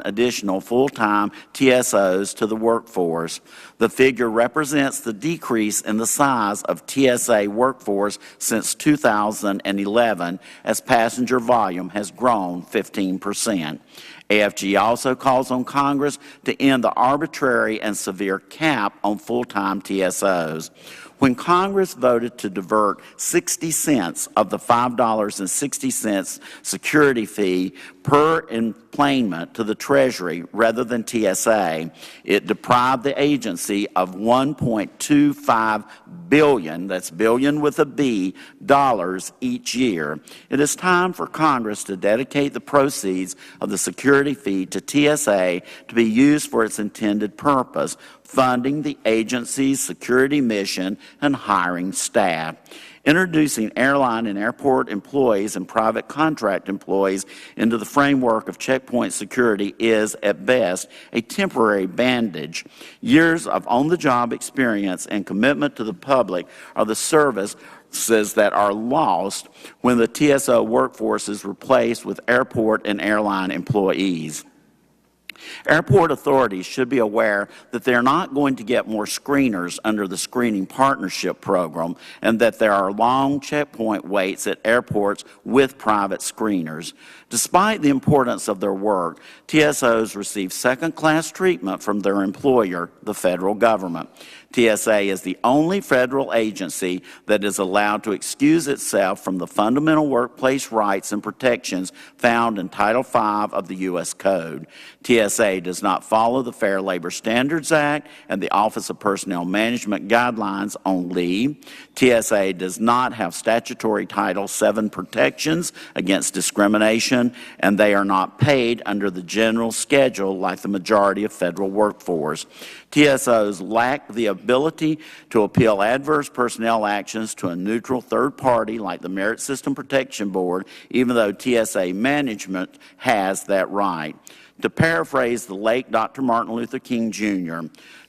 additional full-time TSOs to the workforce. The figure represents the decrease in the size of TSA workforce since 2011 as passenger volume has grown 15%. AFG also calls on Congress to end the arbitrary and severe cap on full-time TSOs. When Congress voted to divert 60 cents of the $5.60 security fee per enplanement to the Treasury rather than TSA, it deprived the agency of $1.25 billion, that's billion with a B, dollars each year. It is time for Congress to dedicate the proceeds of the security fee to TSA to be used for its intended purpose, funding the agency's security mission and hiring staff. Introducing airline and airport employees and private contract employees into the framework of checkpoint security is, at best, a temporary bandage. Years of on-the-job experience and commitment to the public are the services that are lost when the TSO workforce is replaced with airport and airline employees. Airport authorities should be aware that they're not going to get more screeners under the Screening Partnership Program and that there are long checkpoint waits at airports with private screeners. Despite the importance of their work, TSOs receive second-class treatment from their employer, the federal government. TSA is the only federal agency that is allowed to excuse itself from the fundamental workplace rights and protections found in Title V of the U.S. Code. TSA does not follow the Fair Labor Standards Act and the Office of Personnel Management guidelines on leave. TSA does not have statutory Title VII protections against discrimination, and they are not paid under the general schedule like the majority of federal workforce. TSOs lack the ability to appeal adverse personnel actions to a neutral third party like the Merit System Protection Board, even though TSA management has that right. To paraphrase the late Dr. Martin Luther King Jr.,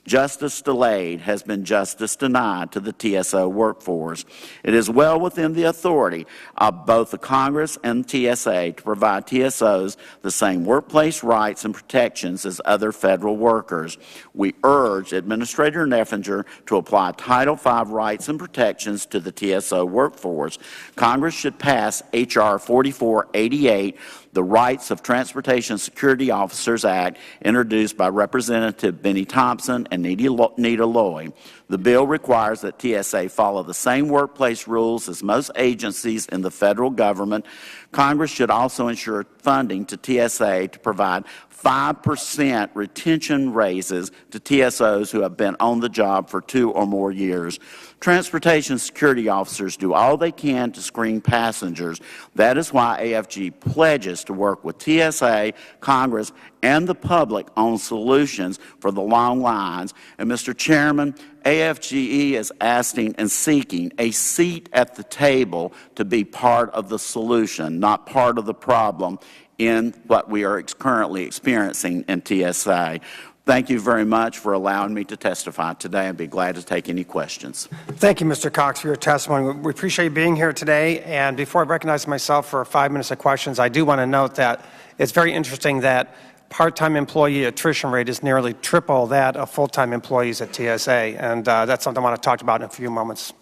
justice delayed has been justice denied to the TSO workforce. It is well within the authority of both the Congress and TSA to provide TSOs the same workplace rights and protections as other federal workers. We urge Administrator Neffinger to apply Title V rights and protections to the TSO workforce. Congress should pass H.R. 4488, the Rights of Transportation Security Officers Act, introduced by Representative Benny Thompson and Nita Loy. The bill requires that TSA follow the same workplace rules as most agencies in the federal government. Congress should also ensure funding to TSA to provide 5% retention raises to TSOs who have been on the job for 2 or more years. Transportation security officers do all they can to screen passengers. That is why AFG pledges to work with TSA, Congress, and the public on solutions for the long lines. And Mr. Chairman, AFGE is asking and seeking a seat at the table to be part of the solution, not part of the problem in what we are currently experiencing in TSA. Thank you very much for allowing me to testify today. I'd be glad to take any questions. Thank you, Mr. Cox, for your testimony. We appreciate you being here today. And before I recognize myself for 5 minutes of questions, I do want to note that it's very interesting that part-time employee attrition rate is nearly triple that of full-time employees at TSA. And that's something I want to talk about in a few moments'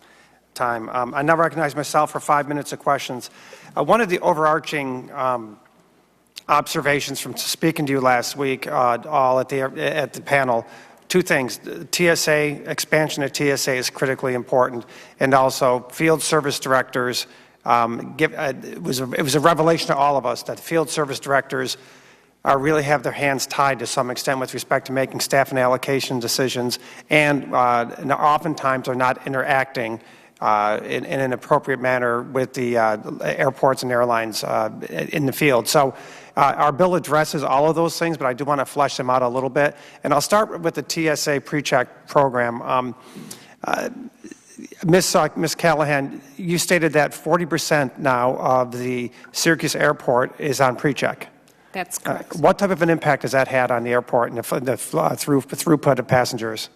time. I now recognize myself for 5 minutes of questions. One of the overarching observations from speaking to you last week, all at the panel, two things. TSA, expansion of TSA is critically important, and also field service directors. It was a revelation to all of us that field service directors really have their hands tied to some extent with respect to making staff and allocation decisions, and oftentimes are not interacting in an appropriate manner with the airports and airlines in the field. So our bill addresses all of those things, but I do want to flesh them out a little bit. And I'll start with the TSA PreCheck program. Ms. Callahan, you stated that 40% now of the Syracuse airport is on PreCheck. That's correct. What type of an impact has that had on the airport and the throughput of passengers?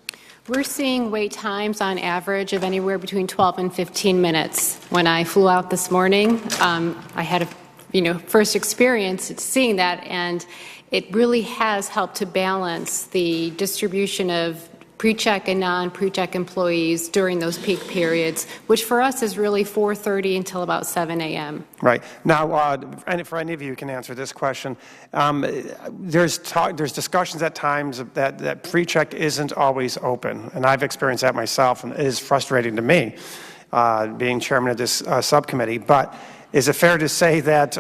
We're seeing wait times on average of anywhere between 12 and 15 minutes. When I flew out this morning, I had a first experience seeing that, and it really has helped to balance the distribution of pre-check and non-pre-check employees during those peak periods, which for us is really 4:30 until about 7 a.m. Right. Now, and for any of you who can answer this question, there's discussions at times that pre-check isn't always open, and I've experienced that myself, and it is frustrating to me, being chairman of this subcommittee. But is it fair to say that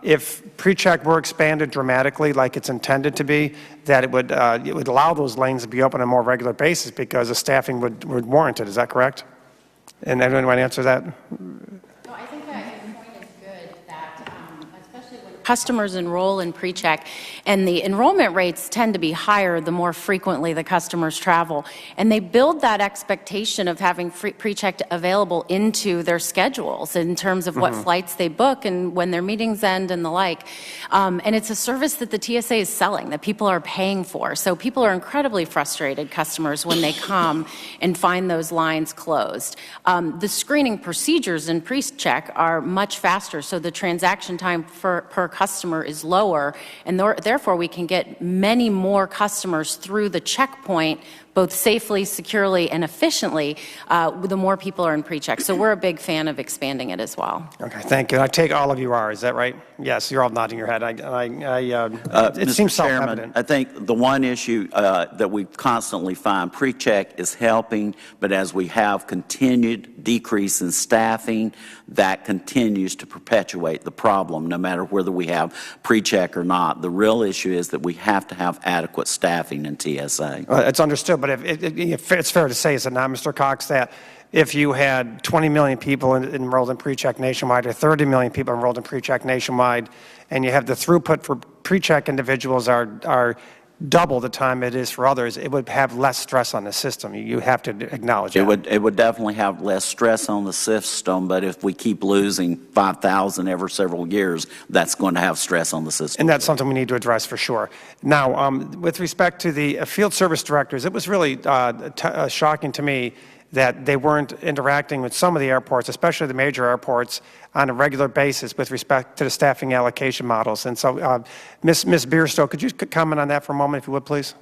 if pre-check were expanded dramatically, like it's intended to be, that it would allow those lanes to be open on a more regular basis because the staffing would warrant it? Is that correct? And anyone want to answer that? No, I think that your point is good, that especially when customers enroll in pre-check, and the enrollment rates tend to be higher the more frequently the customers travel, and they build that expectation of having pre-check available into their schedules in terms of what flights they book and when their meetings end and the like. And it's a service that the TSA is selling, that people are paying for. So people are incredibly frustrated, customers, when they come and find those lines closed. The screening procedures in pre-check are much faster, so the transaction time per customer is lower, and therefore we can get many more customers through the checkpoint both safely, securely, and efficiently, the more people are in pre-check. So we're a big fan of expanding it as well. Okay, thank you. I take all of you are, is that right? Yes, you're all nodding your head. It seems self-evident. I think the one issue that we constantly find, pre-check is helping, but as we have continued decrease in staffing, that continues to perpetuate the problem, no matter whether we have pre-check or not. The real issue is that we have to have adequate staffing in TSA. It's understood, but if it's fair to say, is it not, Mr. Cox, that if you had 20 million people enrolled in pre-check nationwide or 30 million people enrolled in pre-check nationwide, and you have the throughput for pre-check individuals are double the time it is for others, it would have less stress on the system. You have to acknowledge that. It would definitely have less stress on the system, but if we keep losing 5,000 every several years, that's going to have stress on the system. And that's something we need to address for sure. Now, with respect to the field service directors, it was really shocking to me that they weren't interacting with some of the airports, especially the major airports, on a regular basis with respect to the staffing allocation models. And so, Ms. Bierstow, could you comment on that for a moment, if you would, please?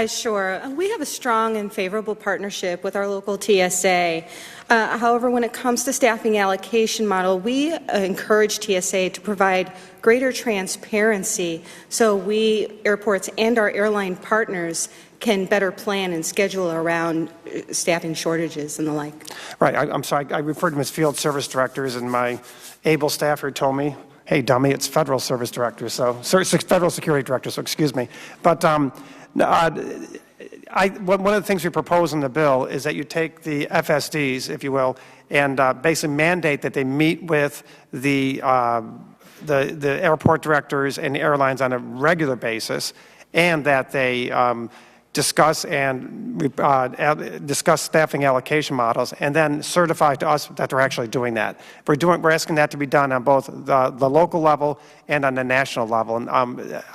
Sure. We have a strong and favorable partnership with our local TSA. However, when it comes to staffing allocation model, we encourage TSA to provide greater transparency so we, airports and our airline partners, can better plan and schedule around staffing shortages and the like. Right. I'm sorry. I referred to them as field service directors, and my able staffer told me, hey, dummy, it's federal service directors, so federal security directors, so excuse me. But one of the things we propose in the bill is that you take the FSDs, if you will, and basically mandate that they meet with the airport directors and the airlines on a regular basis, and that they discuss staffing allocation models, and then certify to us that they're actually doing that. We're asking that to be done on both the local level and on the national level, and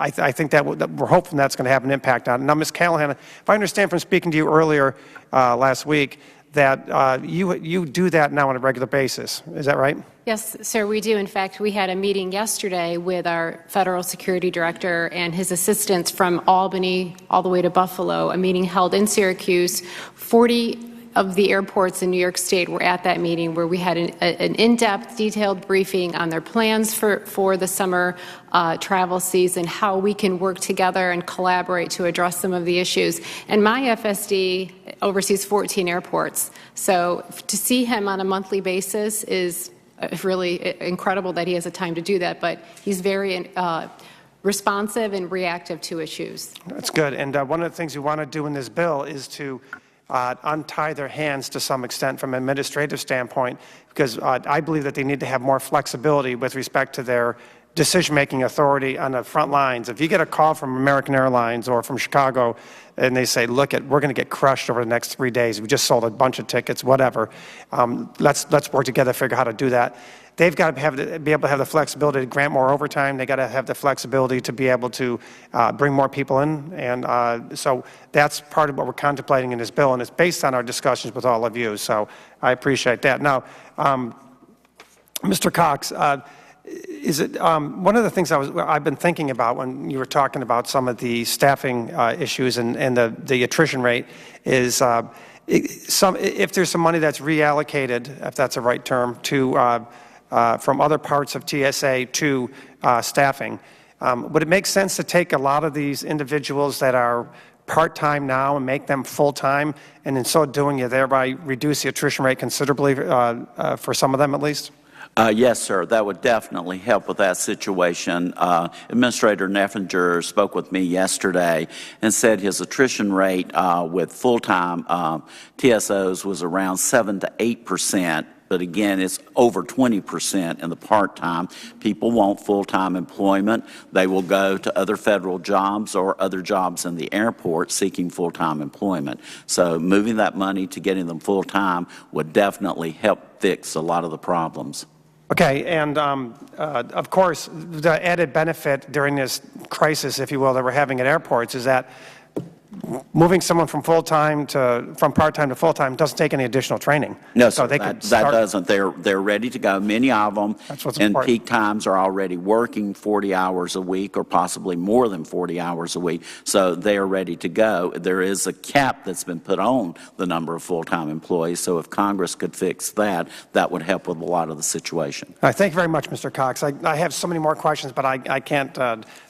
I think that we're hoping that's going to have an impact on it. Now, Ms. Callahan, if I understand from speaking to you earlier last week, that you do that now on a regular basis. Is that right? Yes, sir, we do. In fact, we had a meeting yesterday with our federal security director and his assistants from Albany all the way to Buffalo, a meeting held in Syracuse. 40 of the airports in New York State were at that meeting, where we had an in-depth, detailed briefing on their plans for the summer travel season, how we can work together and collaborate to address some of the issues. And my FSD oversees 14 airports. So to see him on a monthly basis is really incredible that he has the time to do that, but he's very responsive and reactive to issues. That's good. And one of the things we want to do in this bill is to untie their hands to some extent from an administrative standpoint, because I believe that they need to have more flexibility with respect to their decision-making authority on the front lines. If you get a call from American Airlines or from Chicago and they say, look, we're going to get crushed over the next 3 days, we just sold a bunch of tickets, whatever, let's work together to figure out how to do that. They've got to be able to have the flexibility to grant more overtime. They've got to have the flexibility to be able to bring more people in. And so that's part of what we're contemplating in this bill, and it's based on our discussions with all of you. So I appreciate that. Now, Mr. Cox, Is it one of the things I've been thinking about when you were talking about some of the staffing issues and the attrition rate is if there's some money that's reallocated, if that's the right term, to from other parts of TSA to staffing, would it make sense to take a lot of these individuals that are part-time now and make them full-time, and in so doing, you thereby reduce the attrition rate considerably for some of them at least? Yes, sir. That would definitely help with that situation. Administrator Neffinger spoke with me yesterday and said his attrition rate with full-time TSOs was around 7 to 8%. But again, it's over 20% in the part-time. People want full-time employment. They will go to other federal jobs or other jobs in the airport seeking full-time employment. So moving that money to getting them full-time would definitely help fix a lot of the problems. Okay, and of course, the added benefit during this crisis, if you will, that we're having at airports is that moving someone from part-time to full-time doesn't take any additional training. No, so sir, they that doesn't. They're ready to go. Many of them in peak times are already working 40 hours a week or possibly more than 40 hours a week, so they are ready to go. There is a cap that's been put on the number of full-time employees, so if Congress could fix that, that would help with a lot of the situation. All right, thank you very much, Mr. Cox. I have so many more questions, but I can't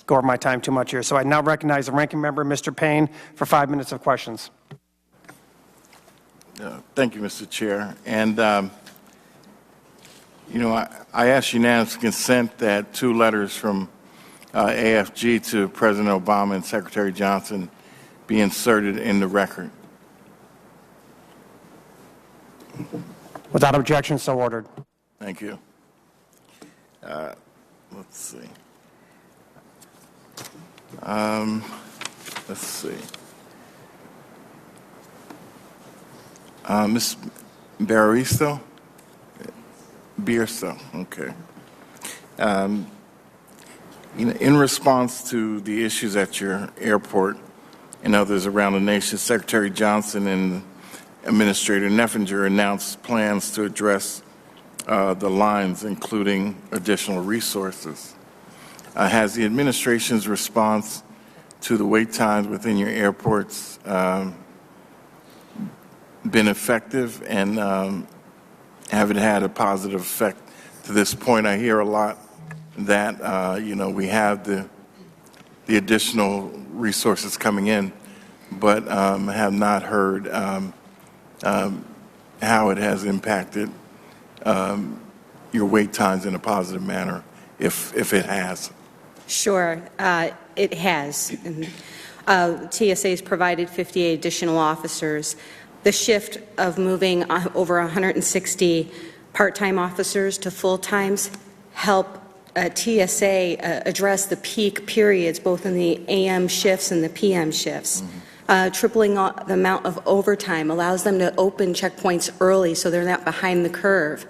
go over my time too much here. So I now recognize the ranking member, Mr. Payne, for 5 minutes of questions. Thank you, Mr. Chair. And, I ask unanimous consent that 2 letters from AFG to President Obama and Secretary Johnson be inserted in the record. Without objection, so ordered. Thank you. Let's see. Let's see. Ms. Biersto, okay. In response to the issues at your airport and others around the nation, Secretary Johnson and Administrator Neffinger announced plans to address the lines, including additional resources. Has the administration's response to the wait times within your airports been effective, and have it had a positive effect to this point? I hear a lot that we have the additional resources coming in, but have not heard how it has impacted your wait times in a positive manner, if it has. Sure, it has. TSA has provided 58 additional officers. The shift of moving over 160 part-time officers to full-times help TSA address the peak periods, both in the AM shifts and the PM shifts. Tripling the amount of overtime allows them to open checkpoints early so they're not behind the curve.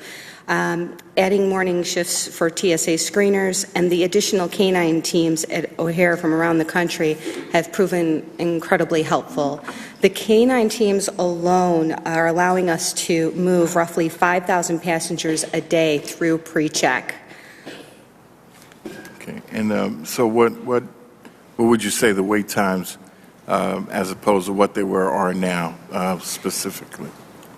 Adding morning shifts for TSA screeners and the additional canine teams at O'Hare from around the country have proven incredibly helpful. The canine teams alone are allowing us to move roughly 5,000 passengers a day through pre-check. Okay, and so what would you say the wait times as opposed to what they are now specifically?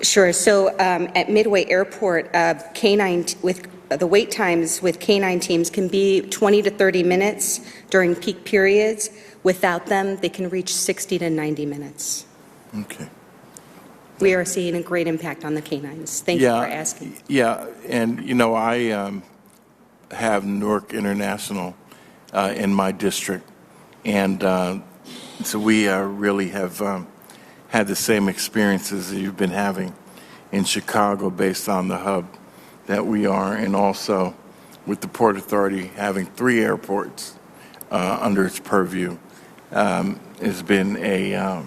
Sure. So at Midway Airport, the wait times with canine teams can be 20 to 30 minutes during peak periods. Without them, they can reach 60 to 90 minutes. Okay. We are seeing a great impact on the canines. Thank you for asking. Yeah, and I have Newark International in my district, and so we really have had the same experiences that you've been having in Chicago based on the hub that we are, and also with the Port Authority having 3 airports under its purview has been a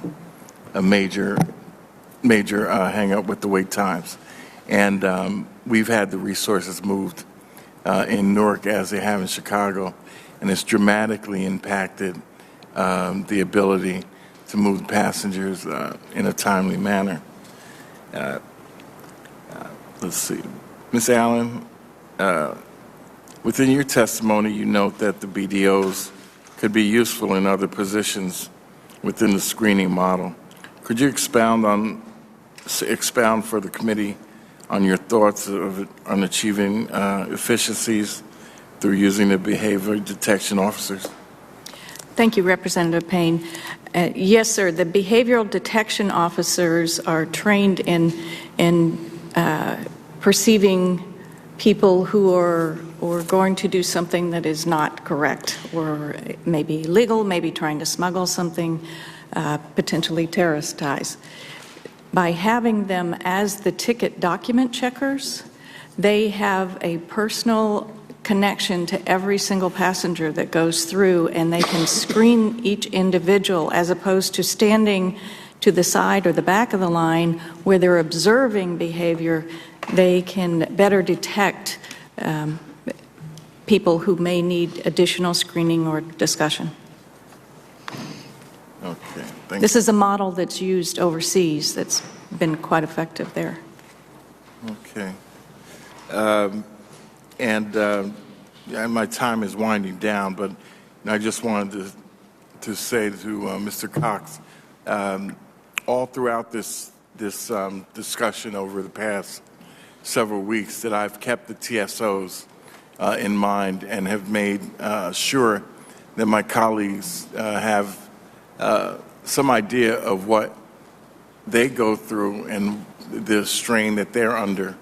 major hang up with the wait times. And we've had the resources moved in Newark as they have in Chicago, and it's dramatically impacted the ability to move passengers in a timely manner. Let's see. Ms. Allen, Within your testimony, you note that the BDOs could be useful in other positions within the screening model. Could you expound for the committee on your thoughts on achieving efficiencies through using the behavior detection officers? Thank you, Representative Payne. Yes, sir. The behavioral detection officers are trained in perceiving people who are going to do something that is not correct, or maybe illegal, maybe trying to smuggle something, potentially terrorist ties. By having them as the ticket document checkers, they have a personal connection to every single passenger that goes through, and they can screen each individual as opposed to standing to the side or the back of the line where they're observing behavior. They can better detect people who may need additional screening or discussion. Okay, thank This is a model that's used overseas that's been quite effective there. Okay. My time is winding down, but I just wanted to say to Mr. Cox, all throughout this discussion over the past several weeks, that I've kept the TSOs in mind and have made sure that my colleagues have some idea of what they go through and the strain that they're under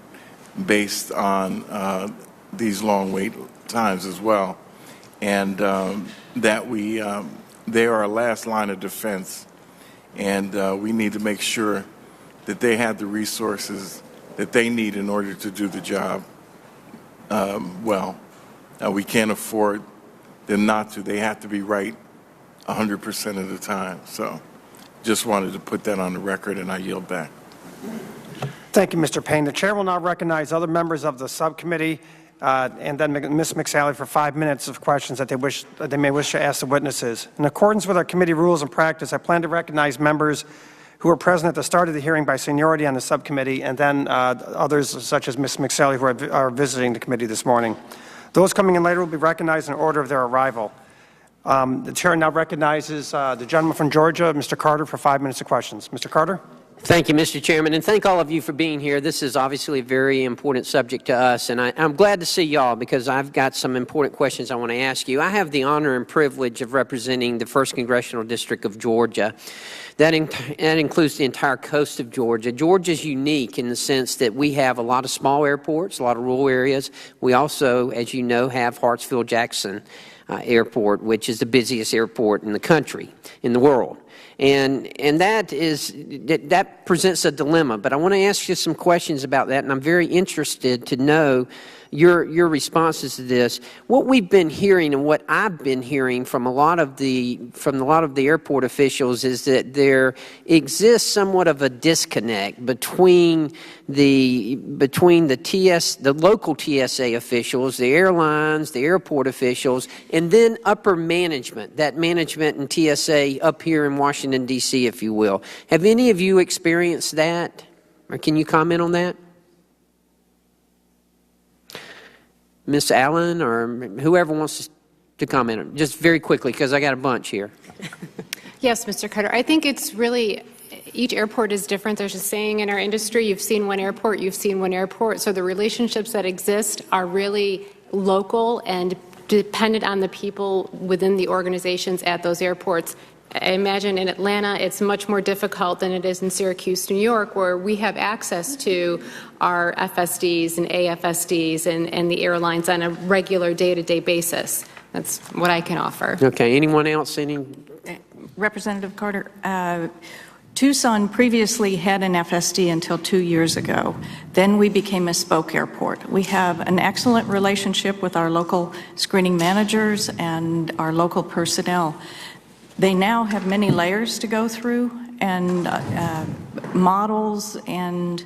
based on these long wait times as well, and that they are our last line of defense, and we need to make sure that they have the resources that they need in order to do the job well. We can't afford them not to. They have to be right 100% of the time. So just wanted to put that on the record, and I yield back. Thank you, Mr. Payne. The chair will now recognize other members of the subcommittee and then Ms. McSally for 5 minutes of questions that they may wish to ask the witnesses. In accordance with our committee rules and practice, I plan to recognize members who are present at the start of the hearing by seniority on the subcommittee, and then others such as Ms. McSally who are visiting the committee this morning. Those coming in later will be recognized in order of their arrival. The chair now recognizes the gentleman from Georgia, Mr. Carter, for 5 minutes of questions. Mr. Carter? Thank you, Mr. Chairman, and thank all of you for being here. This is obviously a very important subject to us, and I'm glad to see y'all because I've got some important questions I want to ask you. I have the honor and privilege of representing the 1st Congressional District of Georgia. That includes the entire coast of Georgia. Georgia is unique in the sense that we have a lot of small airports, a lot of rural areas. We also, as you know, have Hartsfield-Jackson Airport, which is the busiest airport in the country, in the world. And that presents a dilemma, but I want to ask you some questions about that, and I'm very interested to know your responses to this. What we've been hearing and what I've been hearing from a lot of the airport officials is that there exists somewhat of a disconnect between the local TSA officials, the airlines, the airport officials, and then upper management, that management in TSA up here in Washington, D.C., if you will. Have any of you experienced that? Or can you comment on that? Ms. Allen or whoever wants to comment, just very quickly because I got a bunch here. Yes, Mr. Carter. I think it's really, each airport is different. There's a saying in our industry, you've seen one airport, you've seen one airport. So the relationships that exist are really local and dependent on the people within the organizations at those airports. I imagine in Atlanta, it's much more difficult than it is in Syracuse, New York, where we have access to our FSDs and AFSDs and the airlines on a regular day-to-day basis. That's what I can offer. Okay. Anyone else? Representative Carter, Tucson previously had an FSD until 2 years ago. Then we became a spoke airport. We have an excellent relationship with our local screening managers and our local personnel. They now have many layers to go through, and models and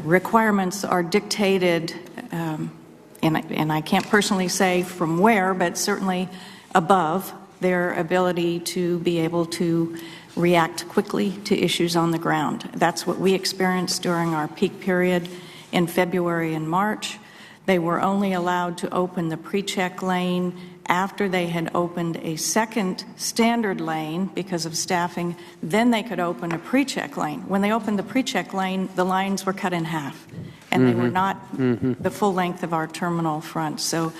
requirements are dictated, and I can't personally say from where, but certainly above their ability to be able to react quickly to issues on the ground. That's what we experienced during our peak period in February and March. They were only allowed to open the pre-check lane after they had opened a second standard lane because of staffing. Then they could open a pre-check lane. When they opened the pre-check lane, the lines were cut in half, and they were not the full length of our terminal front. So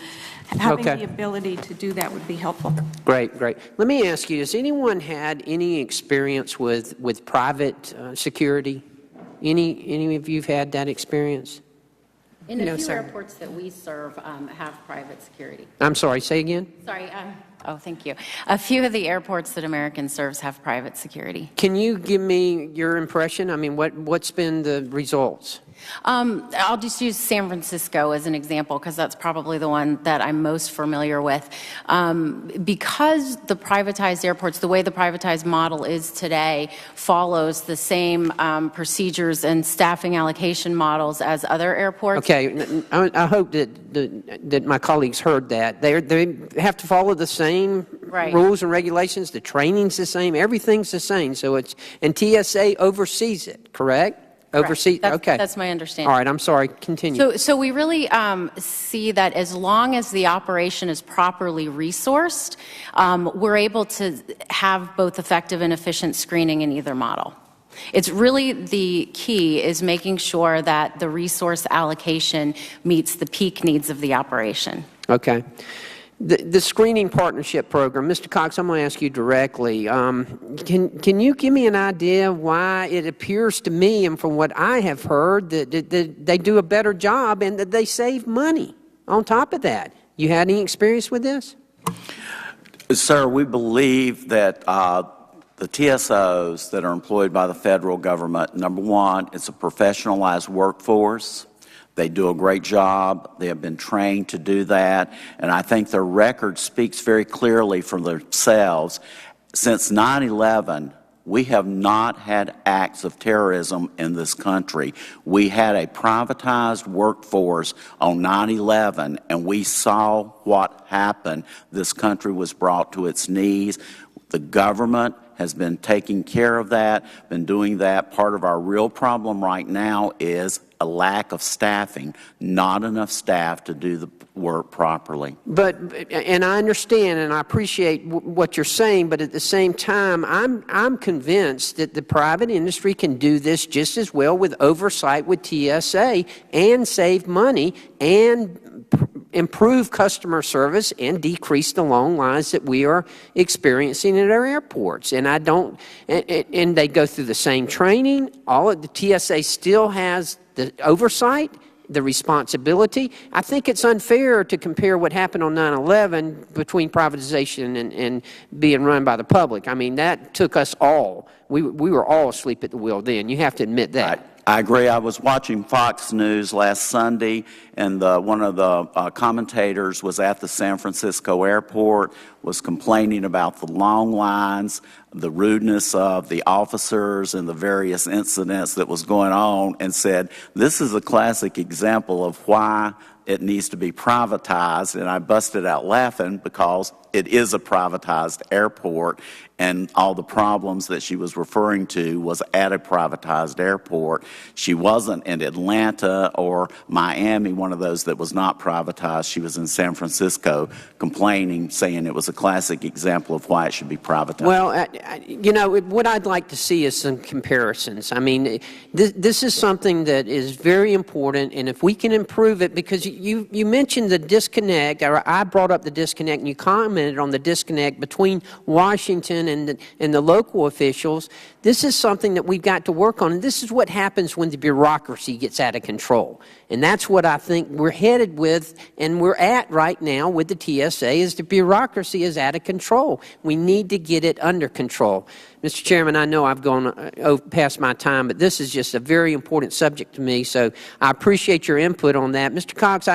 having the ability to do that would be helpful. Great, great. Let me ask you, has anyone had any experience with private security? Any of you have had that experience? In a few airports that we serve have private security. I'm sorry, say again? Sorry. Oh, thank you. A few of the airports that American serves have private security. Can you give me your impression? I mean, what's been the results? I'll just use San Francisco as an example because that's probably the one that I'm most familiar with. Because the privatized airports, the way the privatized model is today, follows the same procedures and staffing allocation models as other airports. Okay, I hope that my colleagues heard that. They have to follow the same rules and regulations. The training's the same. Everything's the same. So and TSA oversees it, correct? Oversee. Okay. That's my understanding. All right. I'm sorry. Continue. So we really see that as long as the operation is properly resourced, we're able to have both effective and efficient screening in either model. It's really the key is making sure that the resource allocation meets the peak needs of the operation. Okay. The screening partnership program, Mr. Cox, I'm going to ask you directly. Can you give me an idea why it appears to me, and from what I have heard, that they do a better job and that they save money on top of that? You had any experience with this? Sir, we believe that the TSOs that are employed by the federal government, number one, it's a professionalized workforce. They do a great job. They have been trained to do that. And I think their record speaks very clearly for themselves. Since 9/11, we have not had acts of terrorism in this country. We had a privatized workforce on 9/11, and we saw what happened. This country was brought to its knees. The government has been taking care of that, been doing that. Part of our real problem right now is a lack of staffing, not enough staff to do the work properly. And I understand and I appreciate what you're saying, but at the same time, I'm convinced that the private industry can do this just as well with oversight with TSA and save money and improve customer service and decrease the long lines that we are experiencing at our airports. And and they go through the same training. All of the TSA still has the oversight, the responsibility. I think it's unfair to compare what happened on 9/11 between privatization and being run by the public. I mean, that took us all. We were all asleep at the wheel then. You have to admit that. I agree. I was watching Fox News last Sunday, and one of the commentators was at the San Francisco airport, was complaining about the long lines, the rudeness of the officers, and the various incidents that was going on, and said, this is a classic example of why it needs to be privatized. And I busted out laughing because it is a privatized airport, and all the problems that she was referring to was at a privatized airport. She wasn't in Atlanta or Miami, one of those that was not privatized. She was in San Francisco complaining, saying it was a classic example of why it should be privatized. Well, you know, what I'd like to see is some comparisons. I mean, this is something that is very important, and if we can improve it, because you mentioned the disconnect, or I brought up the disconnect, and you commented on the disconnect between Washington and the local officials. This is something that we've got to work on, and this is what happens when the bureaucracy gets out of control. And that's what I think we're headed with, and we're at right now with the TSA, is the bureaucracy is out of control. We need to get it under control. Mr. Chairman, I know I've gone past my time, but this is just a very important subject to me, so I appreciate your input on that. Mr. Cox,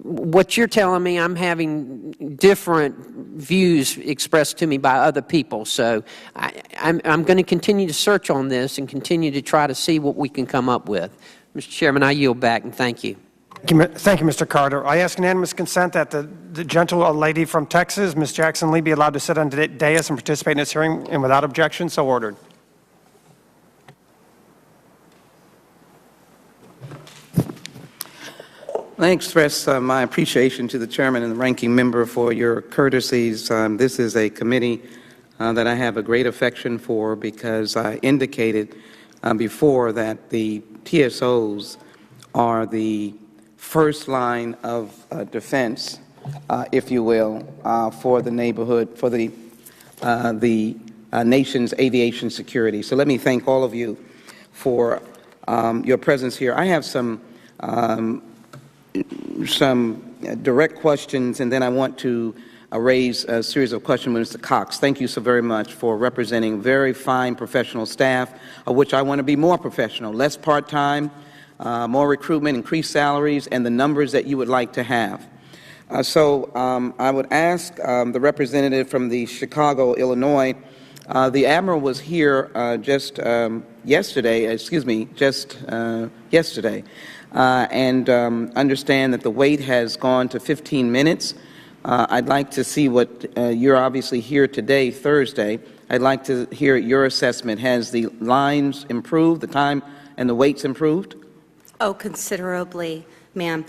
what you're telling me, I'm having different views expressed to me by other people, so I'm going to continue to search on this and continue to try to see what we can come up with. Mr. Chairman, I yield back, and thank you. Thank you, Mr. Carter. I ask unanimous consent that the gentle lady from Texas, Ms. Jackson Lee, be allowed to sit on the dais and participate in this hearing, and without objection, so ordered. I express my appreciation to the chairman and the ranking member for your courtesies. This is a committee that I have a great affection for because I indicated before that the TSOs are the first line of defense, if you will, for the neighborhood, for the nation's aviation security. So let me thank all of you for your presence here. I have some direct questions, and then I want to raise a series of questions with Mr. Cox. Thank you so very much for representing very fine professional staff, of which I want to be more professional, less part-time, more recruitment, increased salaries, and the numbers that you would like to have. So I would ask the representative from the Chicago, Illinois, the Admiral was here just yesterday, and understand that the wait has gone to 15 minutes. I'd like to see what, you're obviously here today, Thursday. I'd like to hear your assessment. Has the lines improved, the time and the waits improved? Oh, considerably, ma'am.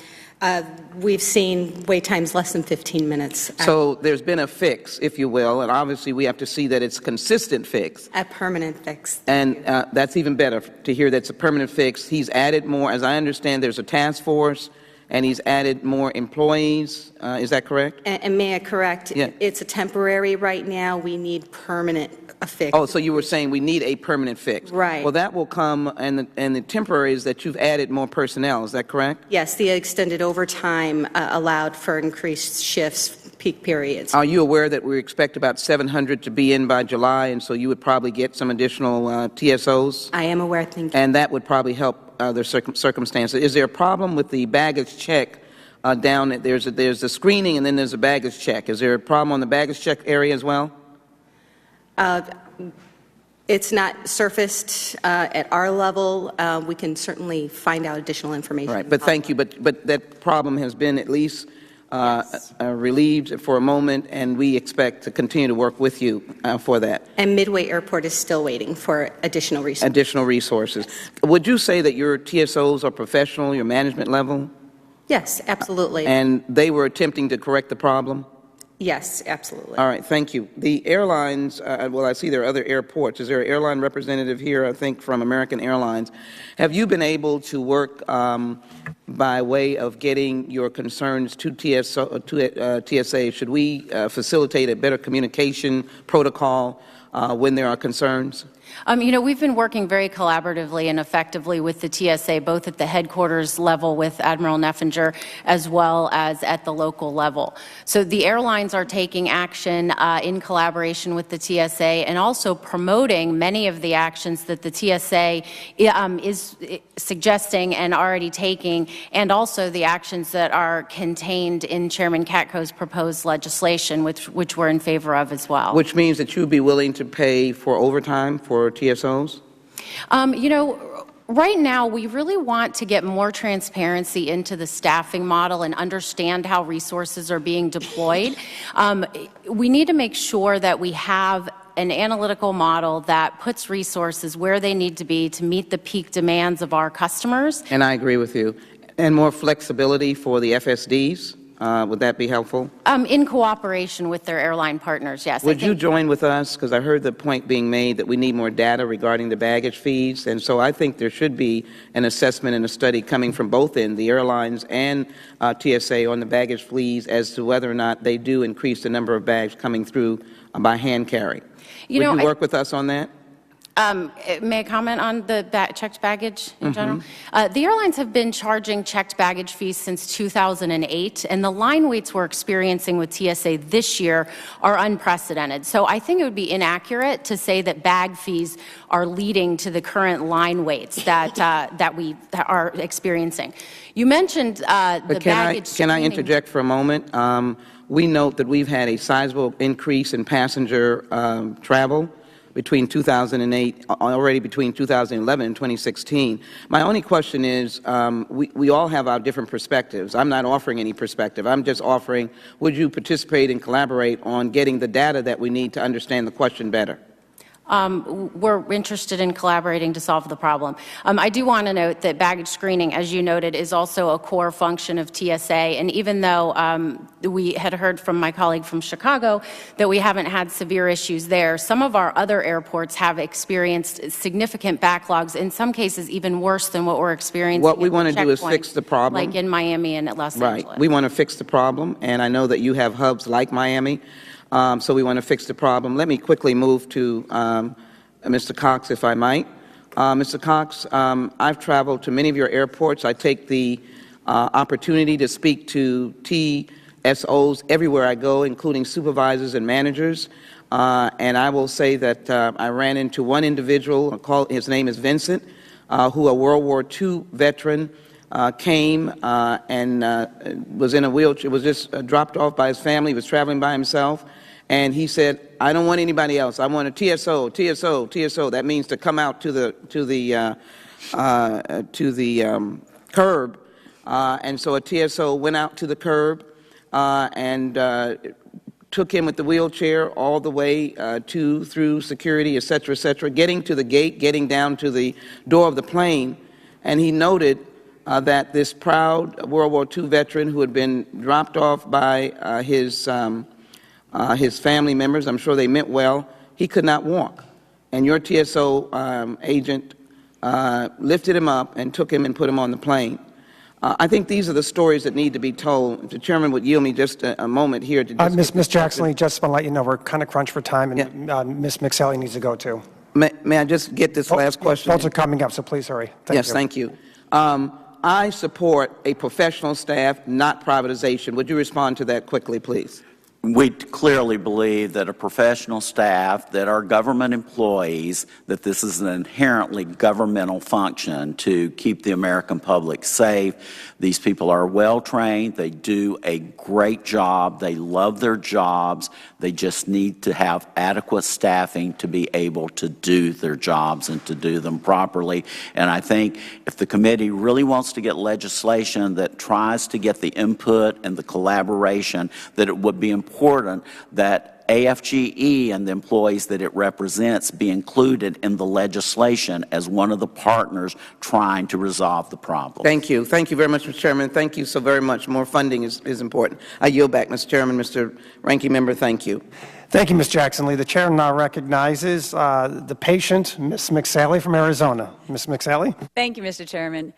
We've seen wait times less than 15 minutes. So there's been a fix, if you will, and obviously we have to see that it's a consistent fix. A permanent fix. And that's even better to hear that's a permanent fix. He's added more, as I understand, there's a task force, and he's added more employees. Is that correct? And may I correct? Yeah. It's a temporary right now. We need permanent fix. Oh, so you were saying we need a permanent fix. Right. Well, that will come, and the temporary is that you've added more personnel. Is that correct? Yes, the extended overtime allowed for increased shifts, peak periods. Are you aware that we expect about 700 to be in by July, and so you would probably get some additional TSOs? I am aware, thank you. And that would probably help their circumstances. Is there a problem with the baggage check down? There's the screening, and then there's a baggage check. Is there a problem on the baggage check area as well? It's not surfaced at our level. We can certainly find out additional information. Right, but thank you. But that problem has been at least relieved for a moment, and we expect to continue to work with you for that. And Midway Airport is still waiting for additional resources. Additional resources. Would you say that your TSOs are professional, your management level? Yes, absolutely. And they were attempting to correct the problem? Yes, absolutely. All right, thank you. The airlines, well, I see there are other airports. Is there an airline representative here, I think, from American Airlines? Have you been able to work by way of getting your concerns to TSA? Should we facilitate a better communication protocol when there are concerns? We've been working very collaboratively and effectively with the TSA, both at the headquarters level with Admiral Neffinger, as well as at the local level. So the airlines are taking action in collaboration with the TSA and also promoting many of the actions that the TSA is suggesting and already taking, and also the actions that are contained in Chairman Katko's proposed legislation, which we're in favor of as well. Which means that you'd be willing to pay for overtime for TSOs? Right now, we really want to get more transparency into the staffing model and understand how resources are being deployed. We need to make sure that we have an analytical model that puts resources where they need to be to meet the peak demands of our customers. And I agree with you. And more flexibility for the FSDs? Would that be helpful? In cooperation with their airline partners, yes. Would you join with us? Because I heard the point being made that we need more data regarding the baggage fees. And so I think there should be an assessment and a study coming from both ends, the airlines and TSA, on the baggage fees as to whether or not they do increase the number of bags coming through by hand carry. Would you work with us on that? May I comment on the checked baggage in general? The airlines have been charging checked baggage fees since 2008, and the line waits we're experiencing with TSA this year are unprecedented. So I think it would be inaccurate to say that bag fees are leading to the current line waits that we are experiencing. You mentioned the baggage. Can I interject for a moment? We note that we've had a sizable increase in passenger travel between 2008, already between 2011 and 2016. My only question is, we all have our different perspectives. I'm not offering any perspective. I'm just offering, would you participate and collaborate on getting the data that we need to understand the question better? We're interested in collaborating to solve the problem. I do want to note that baggage screening, as you noted, is also a core function of TSA. And even though we had heard from my colleague from Chicago that we haven't had severe issues there, some of our other airports have experienced significant backlogs, in some cases even worse than what we're experiencing. What we want to do is fix the problem. Like in Miami and at Los Angeles. Right. We want to fix the problem, and I know that you have hubs like Miami. So we want to fix the problem. Let me quickly move to Mr. Cox, if I might. Mr. Cox, I've traveled to many of your airports. I take the opportunity to speak to TSOs everywhere I go, including supervisors and managers. And I will say that I ran into one individual, his name is Vincent, who a World War II veteran, came and was in a wheelchair, was just dropped off by his family, was traveling by himself, and he said, I don't want anybody else. I want a TSO, TSO, TSO. That means to come out to the curb. And so a TSO went out to the curb and took him with the wheelchair all the way through security, et cetera, getting to the gate, getting down to the door of the plane, and he noted that this proud World War II veteran who had been dropped off by his family members, I'm sure they meant well, he could not walk. And your TSO agent lifted him up and took him and put him on the plane. I think these are the stories that need to be told. If the chairman would yield me just a moment here to just Ms. Jackson Lee, just want to let you know we're kind of crunched for time, and Ms. McSally needs to go too. May I just get this last question? Votes are coming up, so please hurry. Thank you. I support a professional staff, not privatization. Would you respond to that quickly, please? We clearly believe that a professional staff, that our government employees, that this is an inherently governmental function to keep the American public safe. These people are well trained. They do a great job. They love their jobs. They just need to have adequate staffing to be able to do their jobs and to do them properly. And I think if the committee really wants to get legislation that tries to get the input and the collaboration, that it would be important that AFGE and the employees that it represents be included in the legislation as one of the partners trying to resolve the problem. Thank you. Thank you very much, Mr. Chairman. Thank you so very much. More funding is important. I yield back, Mr. Chairman. Mr. Ranking Member, thank you. Thank you, Ms. Jackson Lee. The chair now recognizes the patient, Ms. McSally from Arizona. Ms. McSally? Thank you, Mr. Chairman.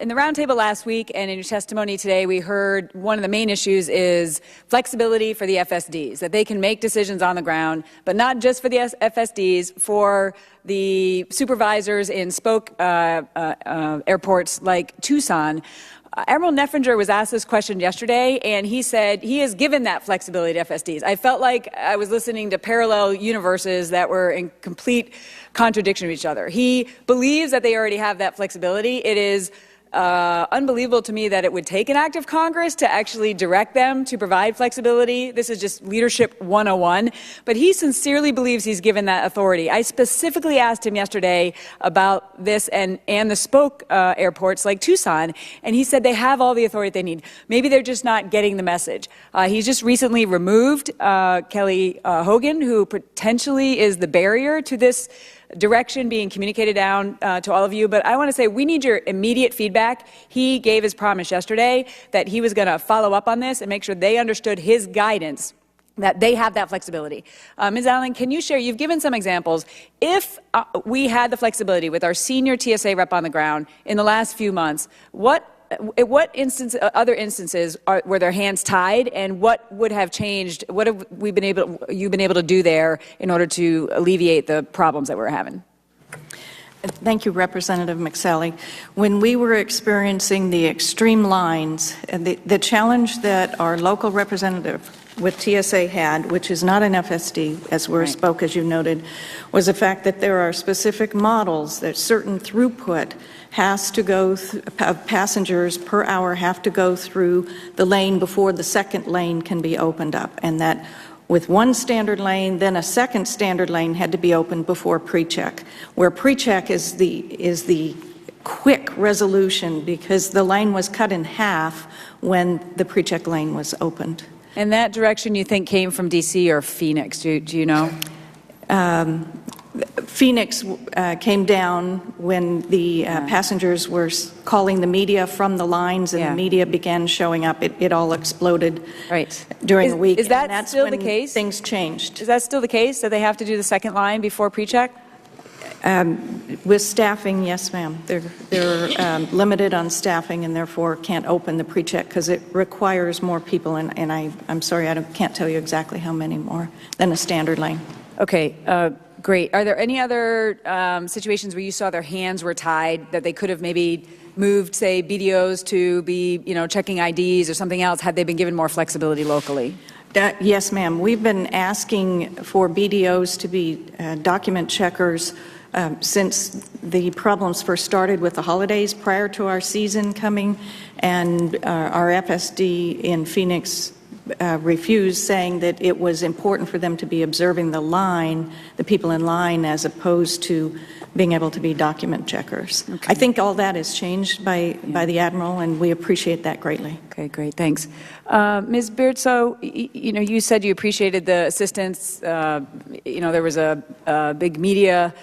In the roundtable last week and in your testimony today, we heard one of the main issues is flexibility for the FSDs, that they can make decisions on the ground, but not just for the FSDs, for the supervisors in spoke airports like Tucson. Admiral Neffringer was asked this question yesterday, and he said he has given that flexibility to FSDs. I felt like I was listening to parallel universes that were in complete contradiction of each other. He believes that they already have that flexibility. It is unbelievable to me that it would take an act of Congress to actually direct them to provide flexibility. This is just leadership 101. But he sincerely believes he's given that authority. I specifically asked him yesterday about this and the spoke airports like Tucson, and he said they have all the authority they need. Maybe they're just not getting the message. He's just recently removed Kelly Hogan, who potentially is the barrier to this direction being communicated down to all of you. But I want to say we need your immediate feedback. He gave his promise yesterday that he was going to follow up on this and make sure they understood his guidance, that they have that flexibility. Ms. Allen, can you share, you've given some examples. If we had the flexibility with our senior TSA rep on the ground in the last few months, what other instances were their hands tied, and what would have changed? What have you've been able to do there in order to alleviate the problems that we're having? Thank you, Representative McSally. When we were experiencing the extreme lines, the challenge that our local representative with TSA had, which is not an FSD, as we're spoke, as you noted, was the fact that there are specific models that certain throughput has to go, passengers per hour have to go through the lane before the second lane can be opened up, and that with one standard lane, then a second standard lane had to be opened before pre-check, where pre-check is the quick resolution because the lane was cut in half when the pre-check lane was opened. And that direction you think came from D.C. or Phoenix? Do you know? Phoenix came down when the passengers were calling the media from the lines, and the media began showing up. It all exploded during the week. Is that and that's still when the case? Things changed. Is that still the case, that they have to do the second line before pre-check? With staffing, yes, ma'am. They're limited on staffing and therefore can't open the pre-check because it requires more people, and I'm sorry, can't tell you exactly how many more than a standard lane. Okay, great. Are there any other situations where you saw their hands were tied, that they could have maybe moved, say, BDOs to be, checking IDs or something else, had they been given more flexibility locally? Yes, ma'am. We've been asking for BDOs to be document checkers since the problems first started with the holidays prior to our season coming, and our FSD in Phoenix refused, saying that it was important for them to be observing the line, the people in line, as opposed to being able to be document checkers. Okay. I think all that has changed by the Admiral, and we appreciate that greatly. Okay, great, thanks. Ms. Beard, so, you said you appreciated the assistance. There was a big media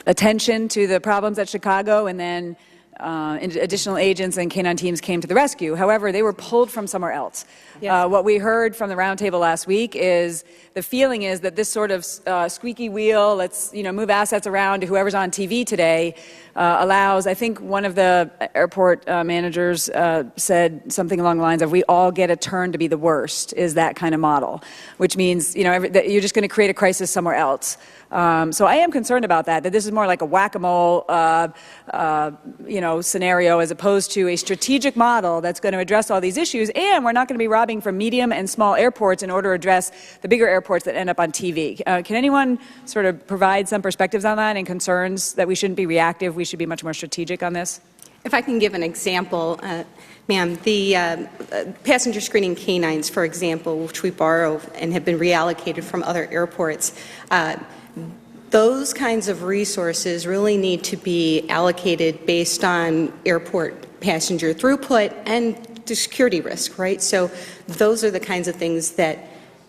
attention to the problems at Chicago, and then additional agents and canine teams came to the rescue. However, they were pulled from somewhere else. Yes. What we heard from the roundtable last week is the feeling is that this sort of squeaky wheel, let's move assets around to whoever's on TV today, allows, I think one of the airport managers said something along the lines of, we all get a turn to be the worst, is that kind of model, which means that you're just going to create a crisis somewhere else. So I am concerned about that this is more like a whack-a-mole scenario as opposed to a strategic model that's going to address all these issues, and we're not going to be robbing from medium and small airports in order to address the bigger airports that end up on TV. Can anyone sort of provide some perspectives on that and concerns that we shouldn't be reactive, we should be much more strategic on this? If I can give an example, ma'am, the passenger screening canines, for example, which we borrow and have been reallocated from other airports, those kinds of resources really need to be allocated based on airport passenger throughput and the security risk, right? So those are the kinds of things that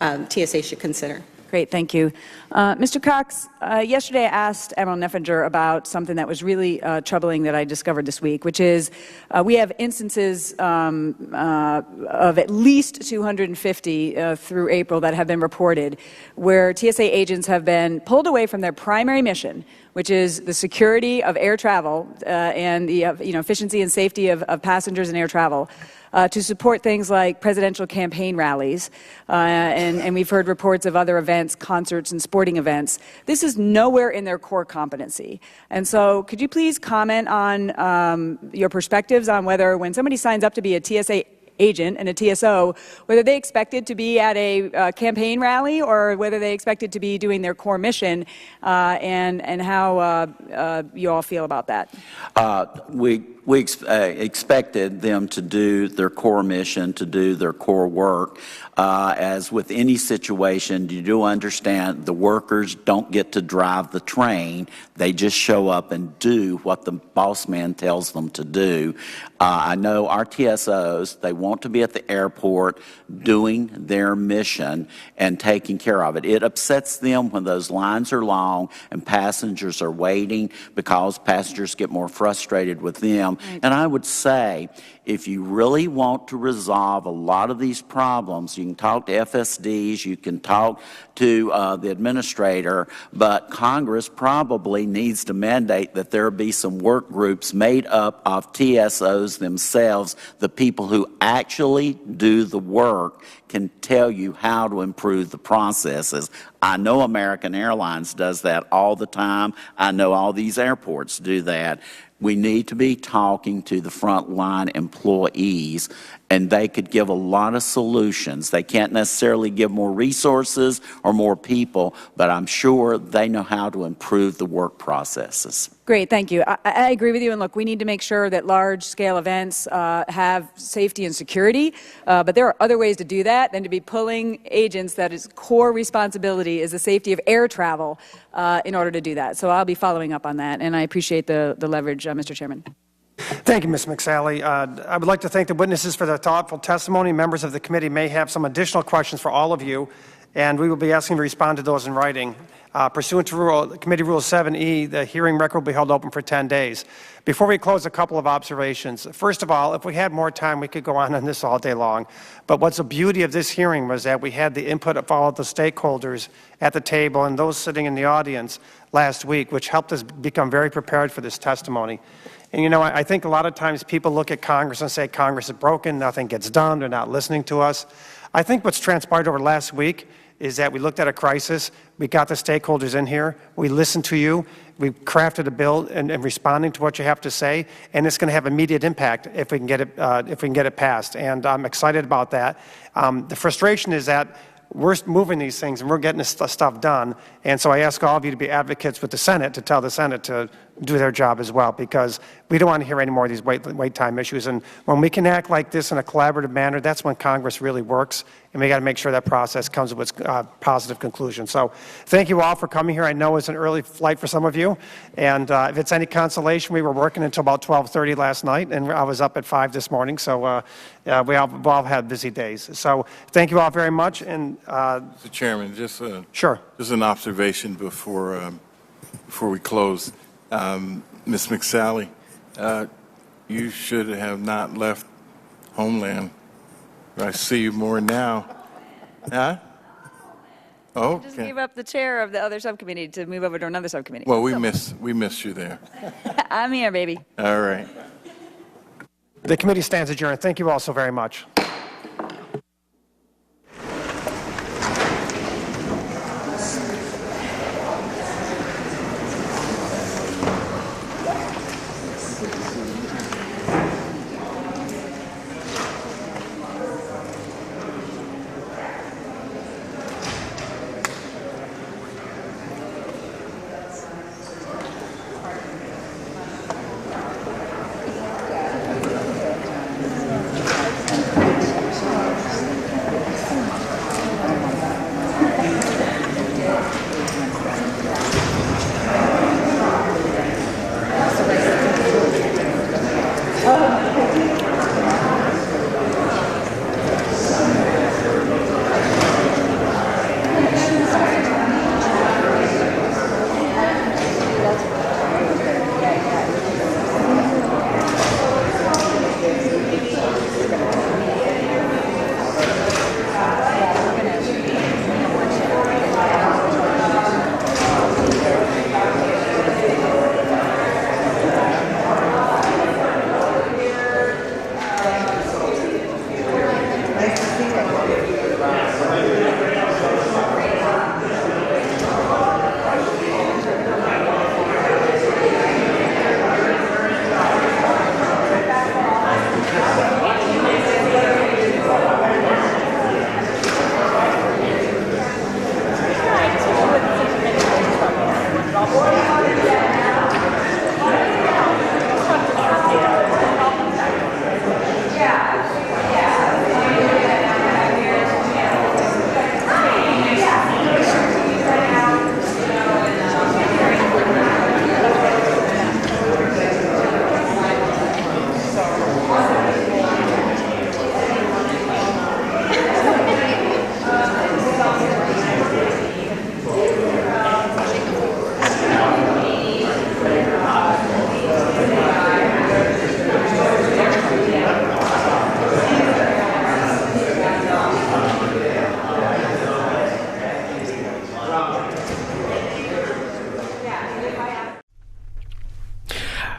TSA should consider. Great, thank you. Mr. Cox, yesterday I asked Admiral Neffinger about something that was really troubling that I discovered this week, which is we have instances of at least 250 through April that have been reported where TSA agents have been pulled away from their primary mission, which is the security of air travel and the efficiency and safety of passengers in air travel, to support things like presidential campaign rallies, and we've heard reports of other events, concerts and sporting events. This is nowhere in their core competency. And so could you please comment on your perspectives on whether when somebody signs up to be a TSA agent and a TSO, whether they expected to be at a campaign rally or whether they expected to be doing their core mission, and how you all feel about that? We expected them to do their core mission, to do their core work. As with any situation, you do understand the workers don't get to drive the train. They just show up and do what the boss man tells them to do. I know our TSOs, they want to be at the airport doing their mission and taking care of it. It upsets them when those lines are long and passengers are waiting because passengers get more frustrated with them. Right. And I would say, if you really want to resolve a lot of these problems, you can talk to FSDs, you can talk to the administrator, but Congress probably needs to mandate that there be some work groups made up of TSOs themselves. The people who actually do the work can tell you how to improve the processes. I know American Airlines does that all the time. I know all these airports do that. We need to be talking to the frontline employees, and they could give a lot of solutions. They can't necessarily give more resources or more people, but I'm sure they know how to improve the work processes. Great, thank you. I agree with you, and look, we need to make sure that large-scale events have safety and security, but there are other ways to do that than to be pulling agents that is core responsibility is the safety of air travel in order to do that. So I'll be following up on that, and I appreciate the leverage, Mr. Chairman. Thank you, Ms. McSally. I would like to thank the witnesses for their thoughtful testimony. Members of the committee may have some additional questions for all of you. and we will be asking to respond to those in writing. Pursuant to Committee Rule 7E, the hearing record will be held open for 10 days. Before we close, a couple of observations. First of all, if we had more time, we could go on this all day long. But what's the beauty of this hearing was that we had the input of all of the stakeholders at the table and those sitting in the audience last week, which helped us become very prepared for this testimony. And, you know, I think a lot of times people look at Congress and say Congress is broken, nothing gets done, they're not listening to us. I think what's transpired over last week is that we looked at a crisis, we got the stakeholders in here, we listened to you, we crafted a bill and responding to what you have to say, and it's going to have immediate impact if we can get it passed. And I'm excited about that. The frustration is that we're moving these things and we're getting this stuff done. And so I ask all of you to be advocates with the Senate to tell the Senate to do their job as well, because we don't want to hear any more of these wait time issues. And when we can act like this in a collaborative manner, that's when Congress really works. And we got to make sure that process comes with its positive conclusion. So thank you all for coming here. I know it's an early flight for some of you. And if it's any consolation, we were working until about 12:30 last night, and I was up at 5 this morning. So we all had busy days. So thank you all very much. And Mr. Chairman, just sure. Just an observation before we close. Ms. McSally, you should have not left Homeland. I see you more now. Huh? Oh, Just okay. gave up the chair of the other subcommittee to move over to another subcommittee. Well, we miss you there. I'm here, baby. All right. The committee stands adjourned. Thank you all so very much.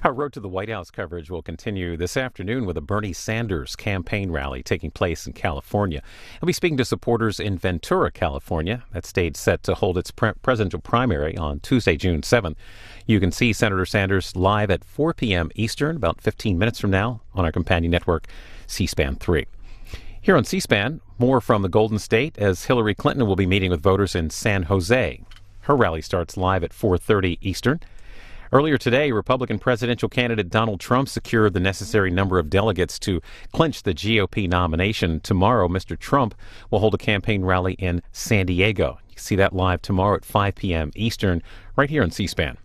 Our Road to the White House coverage will continue this afternoon with a Bernie Sanders campaign rally taking place in California. He'll be speaking to supporters in Ventura, California. That state's set to hold its presidential primary on Tuesday, June 7th. You can see Senator Sanders live at 4 p.m. Eastern, about 15 minutes from now, on our companion network, C-SPAN 3. Here on C-SPAN, more from the Golden State as Hillary Clinton will be meeting with voters in San Jose. Her rally starts live at 4:30 Eastern. Earlier today, Republican presidential candidate Donald Trump secured the necessary number of delegates to clinch the GOP nomination. Tomorrow, Mr. Trump will hold a campaign rally in San Diego. You can see that live tomorrow at 5 p.m. Eastern, right here on C-SPAN.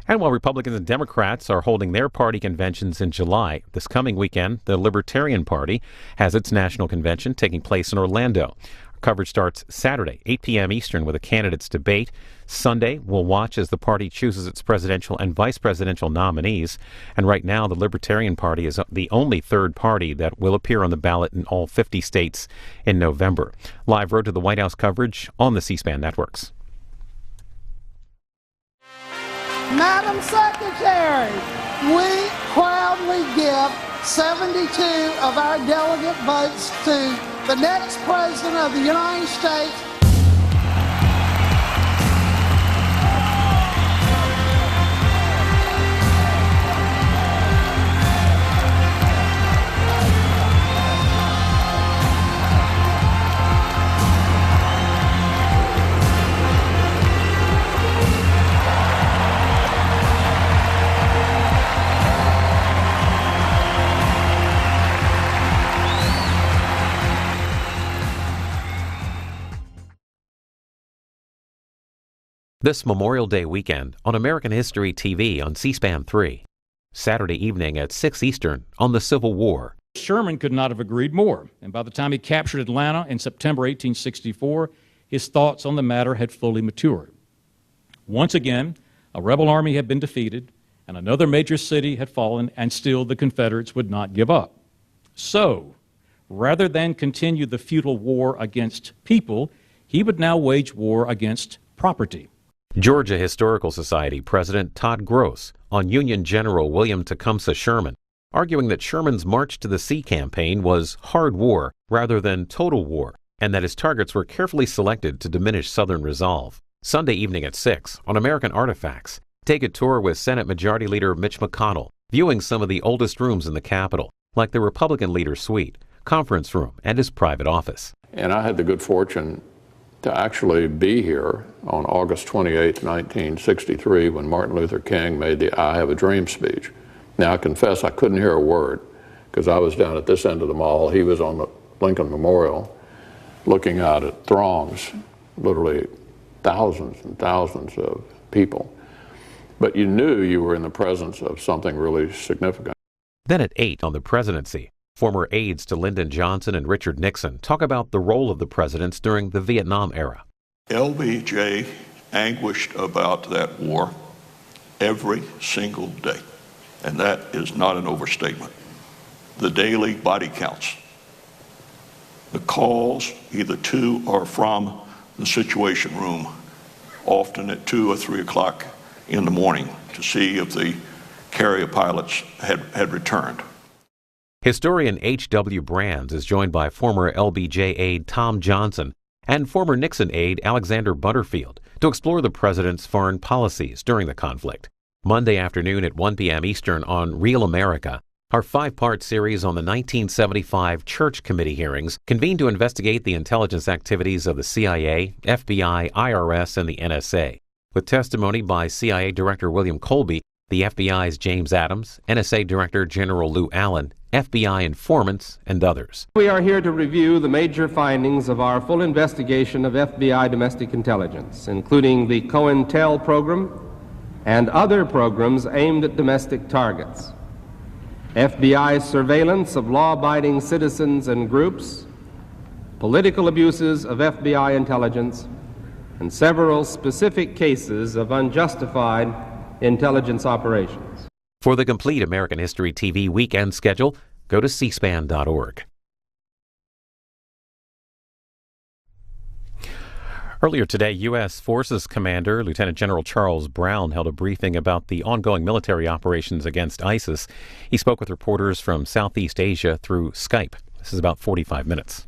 And while Republicans and Democrats are holding their party conventions in July, this coming weekend, the Libertarian Party has its national convention taking place in Orlando. Coverage starts Saturday, 8 p.m. Eastern, with a candidates debate. Sunday, we'll watch as the party chooses its presidential and vice presidential nominees. And right now, the Libertarian Party is the only third party that will appear on the ballot in all 50 states in November. Live Road to the White House coverage on the C-SPAN networks. Madam Secretary, we proudly give 72 of our delegate votes to the next President of the United States. This Memorial Day weekend on American History TV on C-SPAN 3. Saturday evening at 6 Eastern on the Civil War. Sherman could not have agreed more, and by the time he captured Atlanta in September 1864, his thoughts on the matter had fully matured. Once again, a rebel army had been defeated, and another major city had fallen, and still the Confederates would not give up. So, rather than continue the futile war against people, he would now wage war against property. Georgia Historical Society President Todd Gross on Union General William Tecumseh Sherman, arguing that Sherman's March to the Sea campaign was hard war rather than total war, and that his targets were carefully selected to diminish Southern resolve. Sunday evening at 6 on American Artifacts. Take a tour with Senate Majority Leader Mitch McConnell, viewing some of the oldest rooms in the Capitol, like the Republican leader's suite, conference room, and his private office. And I had the good fortune to actually be here on August 28, 1963, when Martin Luther King made the I Have a Dream speech. Now, I confess I couldn't hear a word because I was down at this end of the mall. He was on the Lincoln Memorial looking out at throngs, literally thousands and thousands of people. But you knew you were in the presence of something really significant. Then at 8 on the presidency, former aides to Lyndon Johnson and Richard Nixon talk about the role of the presidents during the Vietnam era. LBJ anguished about that war every single day, and that is not an overstatement. The daily body counts, the calls either to or from the Situation Room, often at 2 or 3 o'clock in the morning, to see if the carrier pilots had returned. Historian H.W. Brands is joined by former LBJ aide Tom Johnson and former Nixon aide Alexander Butterfield to explore the president's foreign policies during the conflict. Monday afternoon at 1 p.m. Eastern on Real America, our 5-part series on the 1975 Church Committee hearings convened to investigate the intelligence activities of the CIA, FBI, IRS, and the NSA. With testimony by CIA Director William Colby, the FBI's James Adams, NSA Director General Lou Allen, FBI informants, and others. We are here to review the major findings of our full investigation of FBI domestic intelligence, including the COINTEL program and other programs aimed at domestic targets, FBI surveillance of law-abiding citizens and groups, political abuses of FBI intelligence, and several specific cases of unjustified intelligence operations. For the complete American History TV weekend schedule, go to cspan.org. Earlier today, U.S. Forces Commander Lieutenant General Charles Brown held a briefing about the ongoing military operations against ISIS. He spoke with reporters from Southeast Asia through Skype. This is about 45 minutes.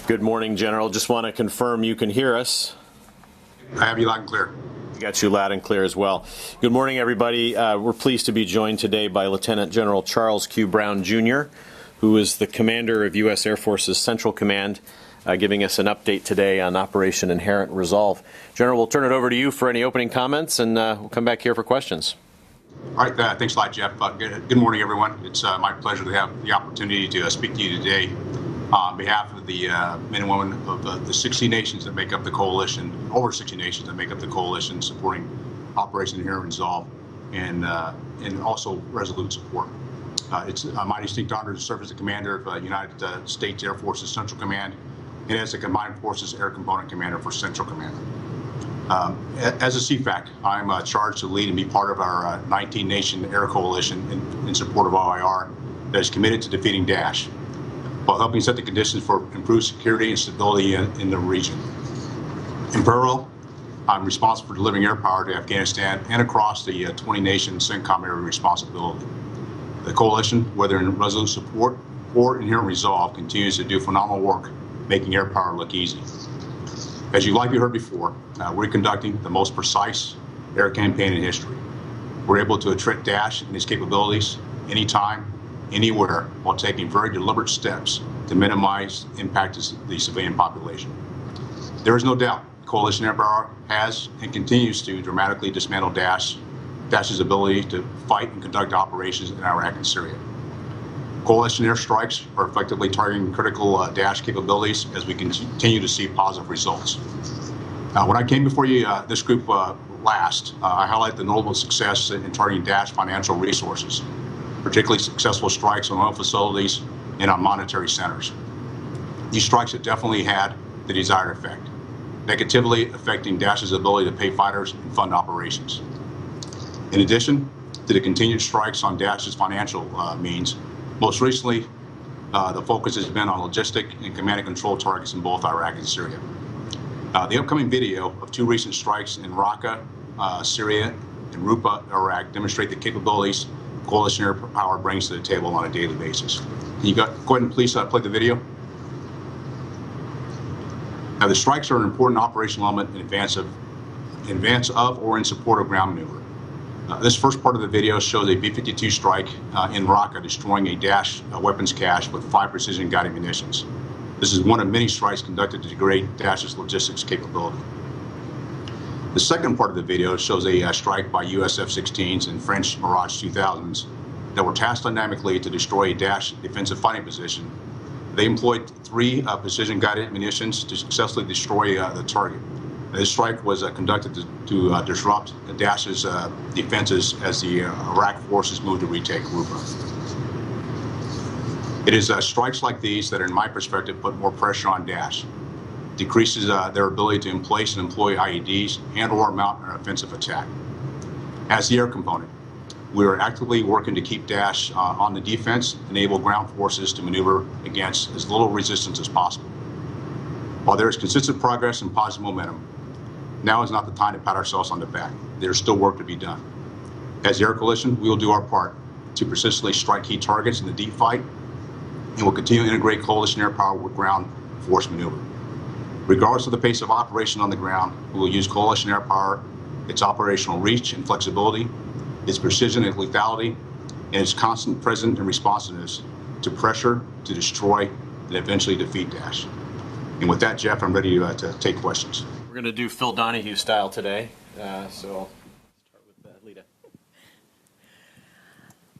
Good morning, General. Just want to confirm you can hear us. I have you loud and clear. Got you loud and clear as well. Good morning, everybody. We're pleased to be joined today by Lieutenant General Charles Q. Brown, Jr., who is the commander of U.S. Air Force's Central Command, giving us an update today on Operation Inherent Resolve. General, we'll turn it over to you for any opening comments, and we'll come back here for questions. All right. Thanks a lot, Jeff. Good morning, everyone. It's my pleasure to have the opportunity to speak to you today on behalf of the men and women of the 60 nations that make up the coalition, over 60 nations that make up the coalition supporting Operation Inherent Resolve and also Resolute support. It's my distinct honor to serve as the commander of United States Air Force's Central Command and as the Combined Forces Air Component Commander for Central Command. As a CFAC, I'm charged to lead and be part of our 19-nation air coalition in support of OIR that is committed to defeating Daesh, while helping set the conditions for improved security and stability in the region. In parallel, I'm responsible for delivering air power to Afghanistan and across the 20-nation CENTCOM area responsibility. The coalition, whether in resolute support or inherent resolve, continues to do phenomenal work making air power look easy. As you likely heard before, we're conducting the most precise air campaign in history. We're able to attrit Daesh and its capabilities anytime, anywhere, while taking very deliberate steps to minimize impact to the civilian population. There is no doubt Coalition Air Power has and continues to dramatically dismantle Daesh's ability to fight and conduct operations in Iraq and Syria. Coalition airstrikes are effectively targeting critical Daesh capabilities as we continue to see positive results. When I came before you, this group last, I highlight the notable success in targeting Daesh financial resources, particularly successful strikes on oil facilities and on monetary centers. These strikes have definitely had the desired effect, negatively affecting Daesh's ability to pay fighters and fund operations. In addition to the continued strikes on Daesh's financial means, most recently, the focus has been on logistic and command and control targets in both Iraq and Syria. The upcoming video of two recent strikes in Raqqa, Syria, and Rupa, Iraq, demonstrate the capabilities Coalition Air Power brings to the table on a daily basis. Can you go ahead and please play the video? Now, the strikes are an important operational element in advance of or in support of ground maneuver. This first part of the video shows a B-52 strike in Raqqa destroying a Daesh weapons cache with 5 precision-guided munitions. This is one of many strikes conducted to degrade Daesh's logistics capability. The second part of the video shows a strike by US F-16s and French Mirage 2000s that were tasked dynamically to destroy a Daesh defensive fighting position. They employed 3 precision-guided munitions to successfully destroy the target. This strike was conducted to disrupt Daesh's defenses as the Iraq forces moved to retake Rupa. It is strikes like these that, in my perspective, put more pressure on Daesh, decreases their ability to place and employ IEDs and/or mount an offensive attack. As the air component, we are actively working to keep Daesh on the defense, enable ground forces to maneuver against as little resistance as possible. While there is consistent progress and positive momentum, now is not the time to pat ourselves on the back. There is still work to be done. As the Air Coalition, we will do our part to persistently strike key targets in the deep fight, and will continue to integrate Coalition Air Power with ground force maneuver. Regardless of the pace of operation on the ground, we will use Coalition Air Power, its operational reach and flexibility, its precision and lethality, and its constant presence and responsiveness to pressure, to destroy, and eventually defeat Daesh. And with that, Jeff, I'm ready to take questions. We're going to do Phil Donahue style today, so I'll start with Lita.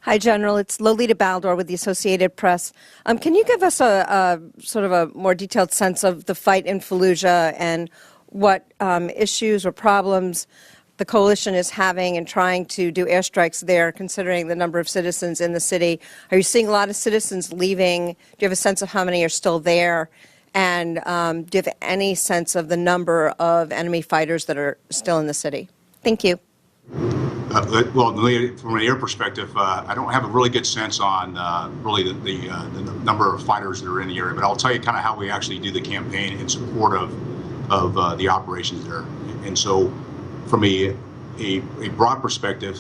Hi, General. It's Lolita Baldor with the Associated Press. Can you give us a sort of a more detailed sense of the fight in Fallujah and what issues or problems the coalition is having in trying to do airstrikes there, considering the number of citizens in the city? Are you seeing a lot of citizens leaving? Do you have a sense of how many are still there? And do you have any sense of the number of enemy fighters that are still in the city? Thank you. Well, from an air perspective, I don't have a really good sense on really the number of fighters that are in the area, but I'll tell you kind of how we actually do the campaign in support of the operations there. And so from a broad perspective,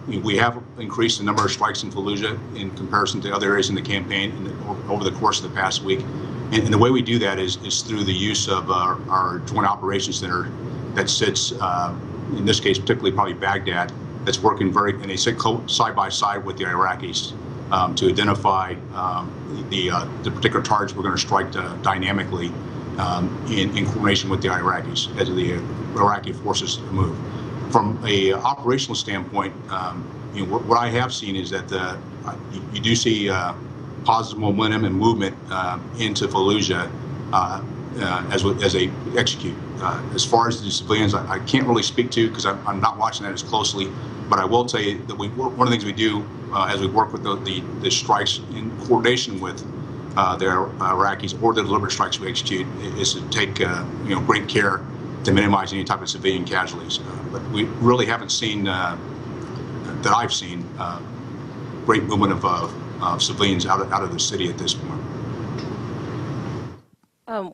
we have increased the number of strikes in Fallujah in comparison to other areas in the campaign over the course of the past week. And the way we do that is through the use of our Joint Operations Center that sits, in this case, particularly probably Baghdad, that's working and they sit side by side with the Iraqis to identify the particular targets we're going to strike dynamically in coordination with the Iraqis as the Iraqi forces move. From a operational standpoint, what I have seen is that you do see positive momentum and movement into Fallujah as they execute. As far as the civilians, I can't really speak to because I'm not watching that as closely. But I will tell you that one of the things we do as we work with the strikes in coordination with the Iraqis or the deliberate strikes we execute is to take great care to minimize any type of civilian casualties. But we really haven't seen, that I've seen, great movement of civilians out of the city at this point.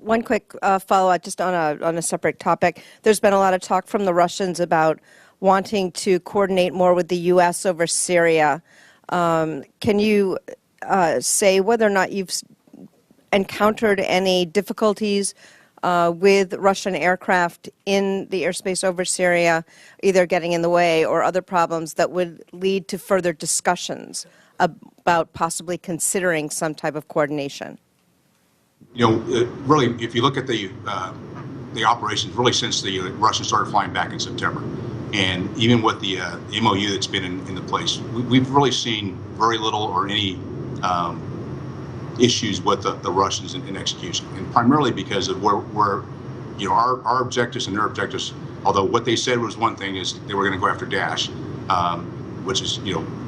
One quick follow-up just on a separate topic. There's been a lot of talk from the Russians about wanting to coordinate more with the U.S. over Syria. Can you say whether or not you've encountered any difficulties with Russian aircraft in the airspace over Syria, either getting in the way or other problems that would lead to further discussions about possibly considering some type of coordination? Really, if you look at the operations, really since the Russians started flying back in September, and even with the MOU that's been in the place, we've really seen very little or any issues with the Russians in execution, and primarily because of where our objectives and their objectives. Although what they said was one thing, is they were going to go after Daesh, which is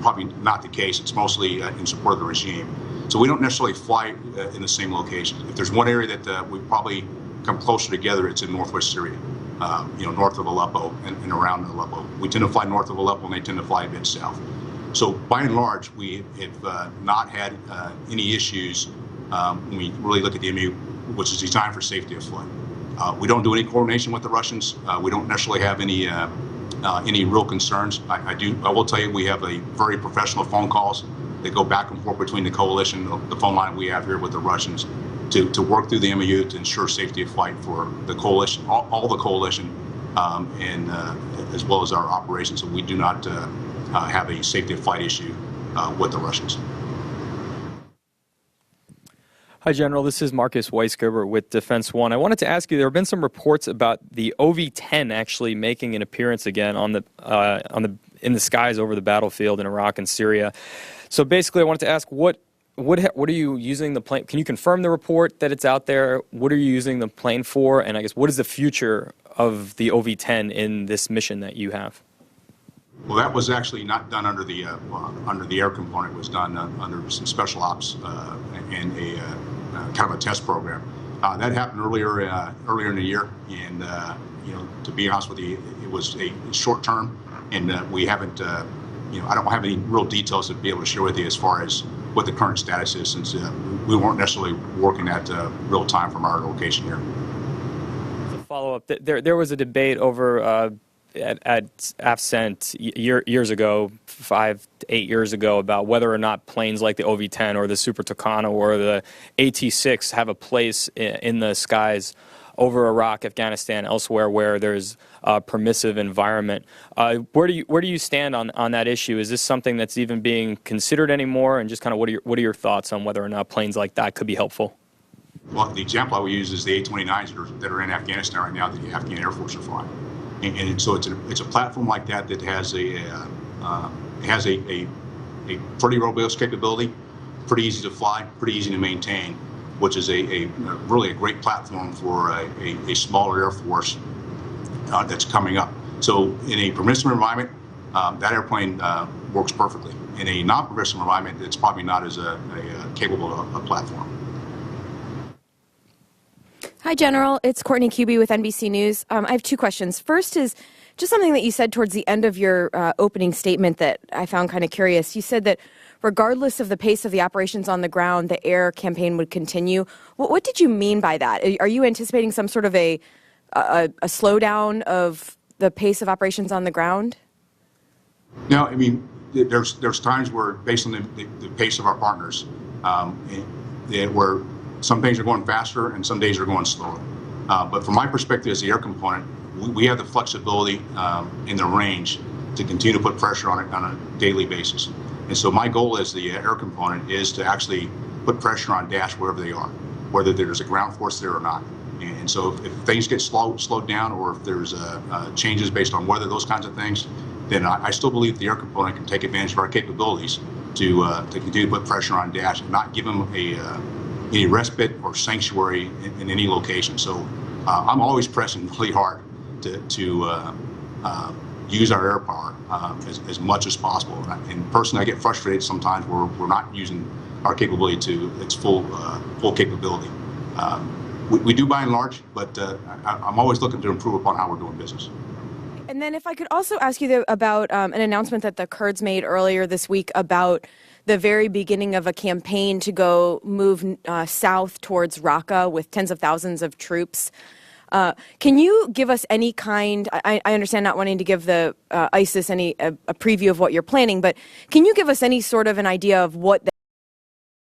probably not the case. It's mostly in support of the regime. So we don't necessarily fly in the same locations. If there's one area that we probably come closer together, it's in northwest Syria, north of Aleppo and around Aleppo. We tend to fly north of Aleppo, and they tend to fly a bit south. So by and large, we have not had any issues when we really look at the MU, which is designed for safety of flight. We don't do any coordination with the Russians. We don't necessarily have any real concerns. I will tell you, we have a very professional phone calls. They go back and forth between the coalition, the phone line we have here with the Russians, to work through the MOU to ensure safety of flight for the coalition, all the coalition, and as well as our operations. So we do not have a safety of flight issue with the Russians. Hi, General. This is Marcus Weisgerber with Defense One. I wanted to ask you, there have been some reports about the OV-10 actually making an appearance again in the skies over the battlefield in Iraq and Syria. So basically, I wanted to ask, what are you using the plane? Can you confirm the report that it's out there? What are you using the plane for? And I guess, what is the future of the OV-10 in this mission that you have? Well, that was actually not done under the air component. It was done under some special ops and a kind of a test program. That happened earlier in the year, and to be honest with you, it was a short term, and we haven't. I don't have any real details to be able to share with you as far as what the current status is, since we weren't necessarily working at real time from our location here. As a follow-up, there was a debate over at AFCENT years ago, 5 to 8 years ago, about whether or not planes like the OV-10 or the Super Tucano or the AT-6 have a place in the skies over Iraq, Afghanistan, elsewhere where there's a permissive environment. Where do you stand on that issue? Is this something that's even being considered anymore? And just kind of what are your thoughts on whether or not planes like that could be helpful? Well, the example I would use is the A-29s that are in Afghanistan right now that the Afghan Air Force are flying. And so it's a platform like that has a pretty robust capability, pretty easy to fly, pretty easy to maintain, which is really a great platform for a smaller Air Force that's coming up. So in a permissive environment, that airplane works perfectly. In a non-permissive environment, it's probably not as capable a platform. Hi, General. It's Courtney Kuby with NBC News. I have two questions. First is just something that you said towards the end of your opening statement that I found kind of curious. You said that regardless of the pace of the operations on the ground, the air campaign would continue. What did you mean by that? Are you anticipating some sort of a slowdown of the pace of operations on the ground? No, I mean, there's times where, based on the pace of our partners, where some things are going faster and some days are going slower. But from my perspective as the air component, we have the flexibility in the range to continue to put pressure on it on a daily basis. And so my goal as the air component is to actually put pressure on Daesh wherever they are, whether there's a ground force there or not. And so if things get slowed down, or if there's changes based on weather, those kinds of things, then I still believe the air component can take advantage of our capabilities to continue to put pressure on Daesh and not give them any respite or sanctuary in any location. So I'm always pressing really hard to use our air power as much as possible. And personally, I get frustrated sometimes where we're not using our capability to its full capability. We do by and large, but I'm always looking to improve upon how we're doing business. And then if I could also ask you about an announcement that the Kurds made earlier this week about the very beginning of a campaign to go move south towards Raqqa with tens of thousands of troops. Can you give us any kind, I understand not wanting to give the ISIS a preview of what you're planning, but can you give us any sort of an idea of what